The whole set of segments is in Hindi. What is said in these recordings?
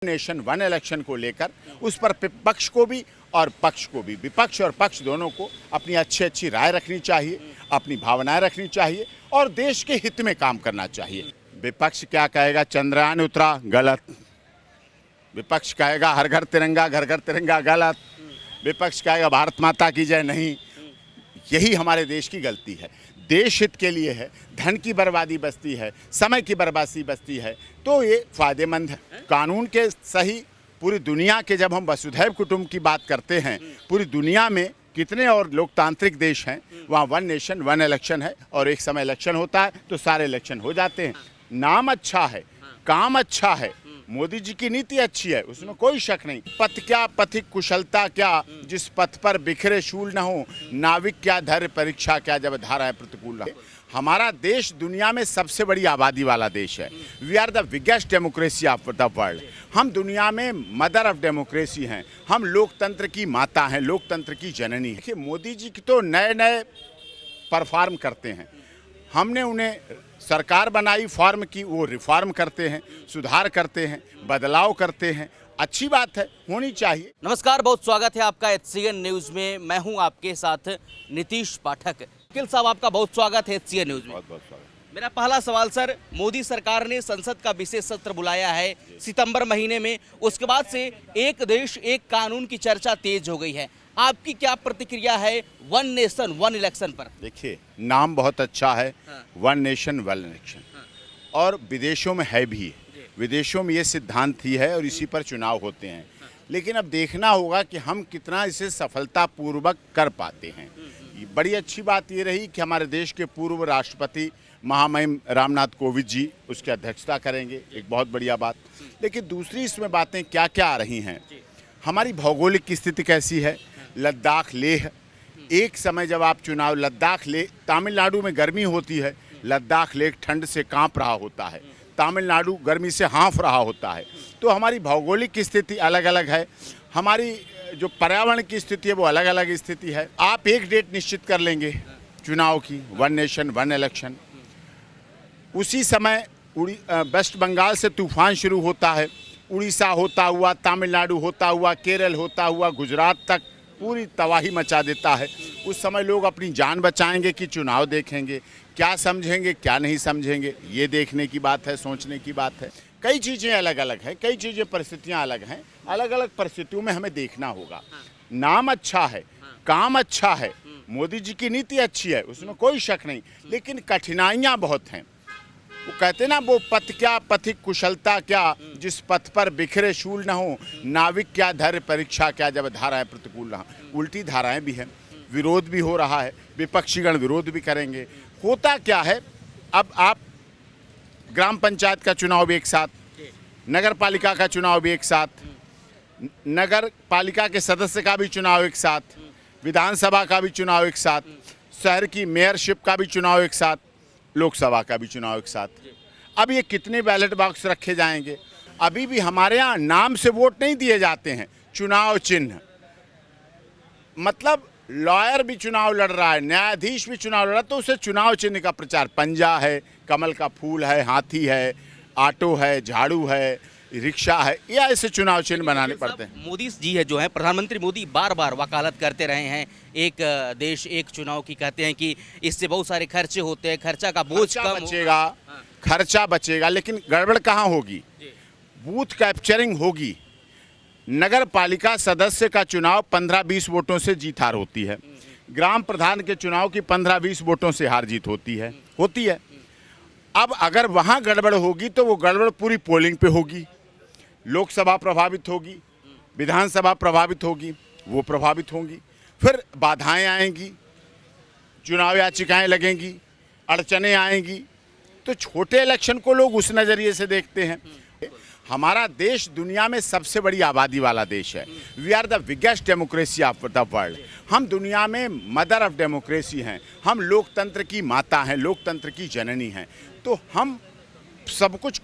नेशन वन इलेक्शन को लेकर उस पर विपक्ष को भी और पक्ष को भी, विपक्ष और पक्ष दोनों को अपनी अच्छी राय रखनी चाहिए, अपनी भावनाएं रखनी चाहिए और देश के हित में काम करना चाहिए। विपक्ष क्या कहेगा, चंद्रयान उतरा, गलत। विपक्ष कहेगा हर घर तिरंगा, गलत। विपक्ष कहेगा भारत माता की जय, नहीं। यही हमारे देश की गलती है। देश हित के लिए है, धन की बर्बादी बचती है, समय की बर्बादी बचती है, तो ये फायदेमंद है। कानून के सही पूरी दुनिया के, जब हम वसुधैव कुटुंब की बात करते हैं, पूरी दुनिया में कितने और लोकतांत्रिक देश हैं, वहाँ वन नेशन वन इलेक्शन है और एक समय इलेक्शन होता है तो सारे इलेक्शन हो जाते हैं। नाम अच्छा है, काम अच्छा है, मोदी जी की नीति अच्छी है, उसमें कोई शक नहीं। पथ क्या पथिक कुशलता क्या, जिस पथ पर बिखरे शूल न हो, नाविक क्या धैर्य परीक्षा क्या, जब धाराएं प्रतिकूल न हो। हमारा देश दुनिया में सबसे बड़ी आबादी वाला देश है। We are the biggest democracy of the world. हम दुनिया में मदर ऑफ डेमोक्रेसी हैं। हम लोकतंत्र की माता हैं, लोकतंत्र की जननी है। देखिए, मोदी जी की तो नए परफॉर्म करते हैं। हमने उन्हें सरकार बनाई, फॉर्म की, वो रिफॉर्म करते हैं, सुधार करते हैं, बदलाव करते हैं। अच्छी बात है, होनी चाहिए। नमस्कार, बहुत स्वागत है आपका HCN न्यूज़ में। मैं हूं आपके साथ नीतीश पाठक। वकील साहब, आपका बहुत स्वागत है HCN न्यूज़ में। बहुत बहुत स्वागत। मेरा पहला सवाल सर, मोदी सरकार ने संसद का विशेष सत्र बुलाया है सितंबर महीने में। उसके बाद से एक देश एक कानून की चर्चा तेज हो गई है। आपकी क्या प्रतिक्रिया है वन नेशन वन इलेक्शन पर? देखिए, नाम बहुत अच्छा है, वन नेशन वन इलेक्शन, और विदेशों में है भी। विदेशों में ये सिद्धांत ही है और इसी पर चुनाव होते हैं। लेकिन अब देखना होगा कि हम कितना इसे सफलतापूर्वक कर पाते हैं। बड़ी अच्छी बात ये रही कि हमारे देश के पूर्व राष्ट्रपति महामहिम रामनाथ कोविंद जी उसकी अध्यक्षता करेंगे, एक बहुत बढ़िया बात। लेकिन दूसरी इसमें बातें क्या क्या आ रही हैं, हमारी भौगोलिक स्थिति कैसी है। लद्दाख, लेह, एक समय जब आप चुनाव, लद्दाख लेह, तमिलनाडु में गर्मी होती है, लद्दाख लेह ठंड से कांप रहा होता है, तमिलनाडु गर्मी से हाँफ रहा होता है। तो हमारी भौगोलिक स्थिति अलग अलग है, हमारी जो पर्यावरण की स्थिति है वो अलग अलग स्थिति है। आप एक डेट निश्चित कर लेंगे चुनाव की, वन नेशन वन इलेक्शन, उसी समय वेस्ट बंगाल से तूफान शुरू होता है, उड़ीसा होता हुआ, तमिलनाडु होता हुआ, केरल होता हुआ, गुजरात तक पूरी तबाही मचा देता है। उस समय लोग अपनी जान बचाएंगे कि चुनाव देखेंगे, क्या समझेंगे क्या नहीं समझेंगे, ये देखने की बात है, सोचने की बात है। कई चीज़ें अलग अलग हैं, कई चीज़ें परिस्थितियां अलग हैं, अलग अलग परिस्थितियों में हमें देखना होगा। नाम अच्छा है, काम अच्छा है, मोदी जी की नीति अच्छी है, उसमें कोई शक नहीं। लेकिन कठिनाइयाँ बहुत हैं। वो कहते ना, वो पथ क्या पथिक कुशलता क्या, जिस पथ पर बिखरे शूल न हो, नाविक क्या धैर्य परीक्षा क्या, जब धाराएं प्रतिकूल न हो। उल्टी धाराएं भी हैं, विरोध भी हो रहा है, विपक्षीगण विरोध भी करेंगे। होता क्या है, अब आप ग्राम पंचायत का चुनाव भी एक साथ, नगर पालिका का चुनाव भी एक साथ, नगर पालिका के सदस्य का भी चुनाव एक साथ, विधानसभा का भी चुनाव एक साथ, शहर की मेयरशिप का भी चुनाव एक साथ, लोकसभा का भी चुनाव एक साथ। अब ये कितने बैलेट बॉक्स रखे जाएंगे? अभी भी हमारे यहाँ नाम से वोट नहीं दिए जाते हैं, चुनाव चिन्ह। मतलब लॉयर भी चुनाव लड़ रहा है, न्यायाधीश भी चुनाव लड़ रहा है, तो उसे चुनाव चिन्ह का प्रचार, पंजा है, कमल का फूल है, हाथी है, ऑटो है, झाड़ू है, रिक्शा है, या ऐसे चुनाव चिन्ह बनाने पड़ते हैं। मोदी जी है जो है, प्रधानमंत्री मोदी बार बार वकालत करते रहे हैं एक देश एक चुनाव की। कहते हैं कि इससे बहुत सारे खर्चे होते हैं, खर्चा का बोझ कम बचेगा, खर्चा बचेगा, लेकिन गड़बड़ कहाँ होगी? बूथ कैप्चरिंग होगी। नगर पालिका सदस्य का चुनाव 15-20 वोटों से जीत हार होती है, ग्राम प्रधान के चुनाव की 15-20 वोटों से हार जीत होती है। अब अगर वहाँ गड़बड़ होगी तो वो गड़बड़ पूरी पोलिंग पे होगी, लोकसभा प्रभावित होगी, विधानसभा प्रभावित होगी, वो प्रभावित होंगी, फिर बाधाएं आएंगी, चुनाव याचिकाएं लगेंगी, अड़चनें आएंगी। तो छोटे इलेक्शन को लोग उस नज़रिए से देखते हैं। हमारा देश दुनिया में सबसे बड़ी आबादी वाला देश है। We are the biggest democracy of the world. हम दुनिया में मदर ऑफ डेमोक्रेसी हैं, हम लोकतंत्र की माता हैं, लोकतंत्र की जननी हैं। तो हम सब कुछ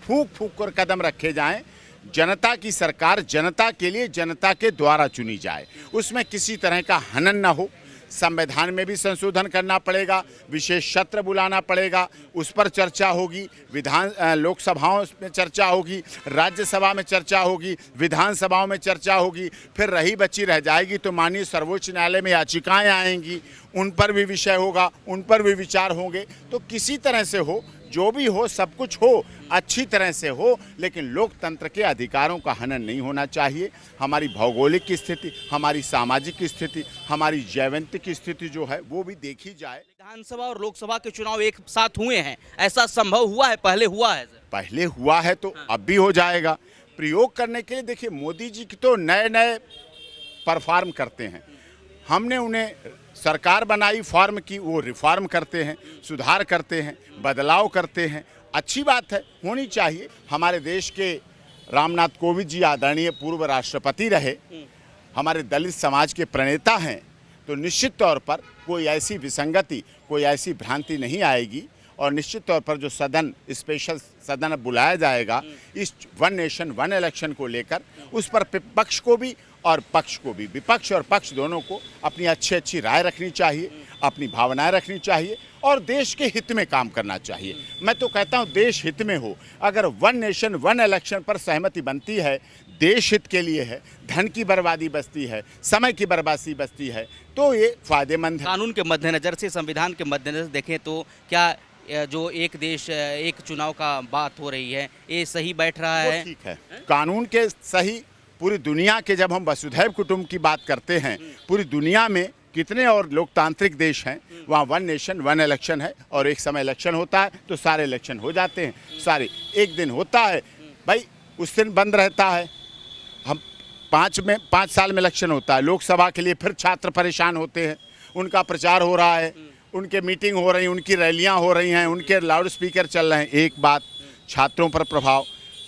फूंक फूंक कर कदम रखे जाएं, जनता की सरकार जनता के लिए, जनता के द्वारा चुनी जाए, उसमें किसी तरह का हनन ना हो, संविधान में भी संशोधन करना पड़ेगा, विशेष सत्र बुलाना पड़ेगा, उस पर चर्चा होगी, लोकसभाओं में चर्चा होगी, राज्यसभा में चर्चा होगी, विधानसभाओं में चर्चा होगी, फिर रही बची रह जाएगी तो माननीय सर्वोच्च न्यायालय में याचिकाएं आएंगी, उन पर भी विषय होगा, उन पर भी विचार होंगे। तो किसी तरह से हो, जो भी हो, सब कुछ हो, अच्छी तरह से हो, लेकिन लोकतंत्र के अधिकारों का हनन नहीं होना चाहिए। हमारी भौगोलिक स्थिति, हमारी सामाजिक स्थिति, हमारी जैवंतिक स्थिति जो है वो भी देखी जाए। विधानसभा और लोकसभा के चुनाव एक साथ हुए हैं, ऐसा संभव हुआ है? पहले हुआ है सर? पहले हुआ है तो अब भी हो जाएगा। प्रयोग करने के लिए देखिए, मोदी जी की तो नए नए परफॉर्म करते हैं, हमने उन्हें सरकार बनाई, फॉर्म की, वो रिफॉर्म करते हैं, सुधार करते हैं, बदलाव करते हैं। अच्छी बात है, होनी चाहिए। हमारे देश के रामनाथ कोविंद जी आदरणीय पूर्व राष्ट्रपति रहे, हमारे दलित समाज के प्रणेता हैं, तो निश्चित तौर पर कोई ऐसी विसंगति, कोई ऐसी भ्रांति नहीं आएगी। और निश्चित तौर पर जो सदन, स्पेशल सदन अब बुलाया जाएगा इस वन नेशन वन इलेक्शन को लेकर, उस पर विपक्ष को भी और पक्ष को भी, विपक्ष और पक्ष दोनों को अपनी अच्छी राय रखनी चाहिए, अपनी भावनाएं रखनी चाहिए और देश के हित में काम करना चाहिए। मैं तो कहता हूं देश हित में हो। अगर वन नेशन वन इलेक्शन पर सहमति बनती है, देश हित के लिए है, धन की बर्बादी बचती है, समय की बर्बादी बचती है, तो ये फायदेमंद है। कानून के मद्देनजर से, संविधान के मद्देनजर देखें तो क्या जो एक देश एक चुनाव का बात हो रही है, ये सही बैठ रहा है? ठीक है, कानून के सही, पूरी दुनिया के, जब हम वसुधैव कुटुंब की बात करते हैं, पूरी दुनिया में कितने और लोकतांत्रिक देश हैं, वहाँ वन नेशन वन इलेक्शन है और एक समय इलेक्शन होता है तो सारे इलेक्शन हो जाते हैं, सारे एक दिन होता है भाई, उस दिन बंद रहता है। हम 5 साल में इलेक्शन होता है। लोकसभा के लिए फिर छात्र परेशान होते हैं, उनका प्रचार हो रहा है, उनके मीटिंग हो रही, उनकी रैलियां हो रही हैं, उनके लाउड स्पीकर चल रहे हैं। एक बात, छात्रों पर प्रभाव,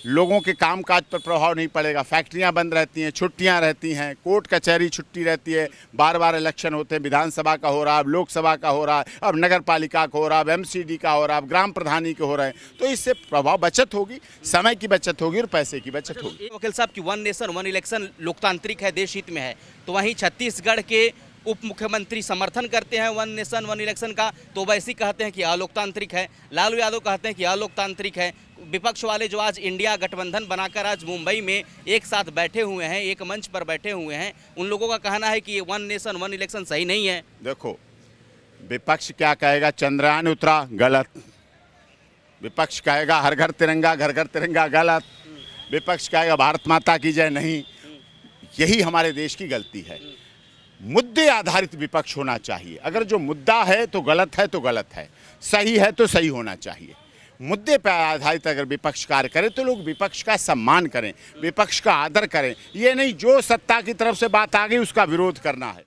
लोगों के कामकाज पर प्रभाव नहीं पड़ेगा, फैक्ट्रियां बंद रहती हैं, छुट्टियां रहती हैं, कोर्ट कचहरी छुट्टी रहती है, बार बार इलेक्शन होते हैं, विधानसभा का हो रहा है, अब लोकसभा का हो रहा है, अब नगर पालिका का हो रहा है, अब MCD का हो रहा है, अब ग्राम प्रधानी के हो रहे हैं। तो इससे प्रभाव बचत होगी, समय की बचत होगी और पैसे की बचत होगी। वकील साहब की वन नेशन वन इलेक्शन लोकतांत्रिक है, देश हित में है, तो वहीं छत्तीसगढ़ के उप मुख्यमंत्री समर्थन करते हैं वन नेशन वन इलेक्शन का, तो वैसे कहते हैं कि अलोकतांत्रिक है। लालू यादव कहते हैं कि अलोकतांत्रिक है। विपक्ष वाले जो आज इंडिया गठबंधन बनाकर आज मुंबई में एक साथ बैठे हुए हैं, एक मंच पर बैठे हुए हैं, उन लोगों का कहना है कि ये वन नेशन वन इलेक्शन सही नहीं है। देखो, विपक्ष क्या कहेगा, चंद्रयान उतरा, गलत। विपक्ष कहेगा हर घर तिरंगा, घर घर तिरंगा, गलत। विपक्ष कहेगा भारत माता की जय, नहीं। यही हमारे देश की गलती है। मुद्दे आधारित विपक्ष होना चाहिए। अगर जो मुद्दा है तो गलत है तो गलत है, सही है तो सही होना चाहिए। मुद्दे पर आधारित अगर विपक्ष कार्य करे तो लोग विपक्ष का सम्मान करें, विपक्ष का आदर करें। ये नहीं जो सत्ता की तरफ से बात आ गई उसका विरोध करना है।